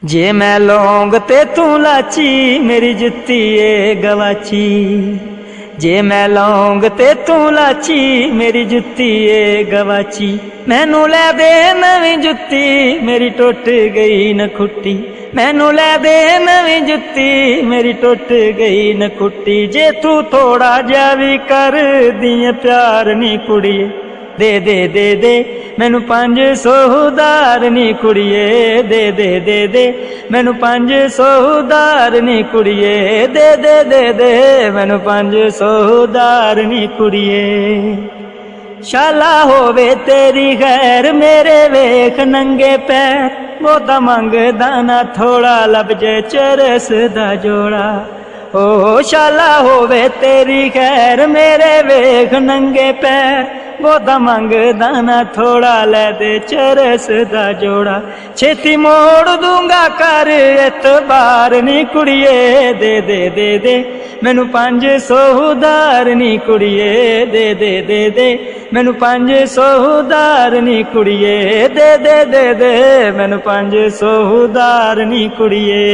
जे मैं लौंग ते तू लाची मेरी जुत्ती ए गवाची। जे मैं लौंग ते तू लाची मेरी जुत्ती ए गवाची। मैनू लै दे नवीं जुत्ती मेरी टुट गई न खुट्टी। मैनू लै दे नवीं जुत्ती मेरी टुट गई न खुट्टी। जे तू थोड़ा जा भी कर दिए प्यार नी कुड़िए दे दे दे दे मैनू 500 उधार नी कुड़िए दे दे दे दे मैनू 500 उधार नी कुड़िए दे दे दे दे मैनू 500 उधार नी कुड़िए। शाला होवे तेरी खैर मेरे वेख नंगे पैर बहुता मंगदा ना थोड़ा लब जे चरस दा जोड़ा। ओ शाला होवे तेरी खैर मेरे वेख नंगे पैर बहुता मंगदा ना थोड़ा लै दे चरस दा जोड़ा। छेती मोड़ दूंगा कर एतबार नी कुड़िए दे दे दे दे मैनू 500 उधार नी कुड़िए दे दे दे दे मैनू 500 उधार नी कुड़िए दे दे दे दे मैनू 500 उधार नी कुड़िए।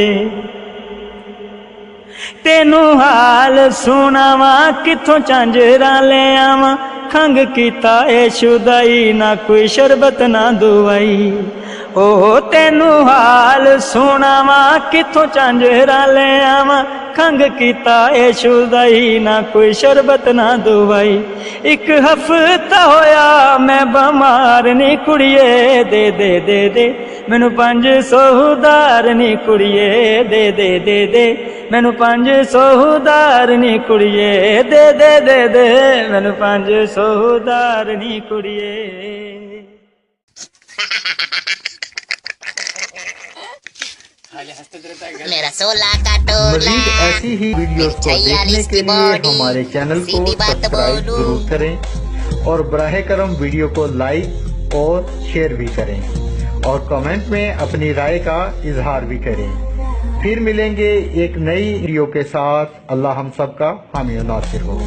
तेनू हाल सुनावा किथों झांजरा ले आवा खंग कीता ए शुदाई ना कोई शरबत ना दुआई। ओ तेनू हाल सुनावा किथों झांजरा ले आवा खंग कीता ए शुदाई ना कोई शरबत ना दुआई। एक हफ्ता होया मैं बमार नी कुड़िए दे दे दे दे मैनू 500 उधार नी कुड़िए दे दे दे दे मैनू 500 उधार नी कुड़िए दे दे दे दे मैनू 500 उधार नी कुड़िए। मेरा 16 का टोला मज़ीद ऐसी ही वीडियोस को देखने के लिए हमारे चैनल को सब्सक्राइब जरूर करें और बराह करम वीडियो को लाइक और शेयर भी करें और कमेंट में अपनी राय का इजहार भी करें। फिर मिलेंगे एक नई वीडियो के साथ। अल्लाह हम सब का हामी और नासिर हो।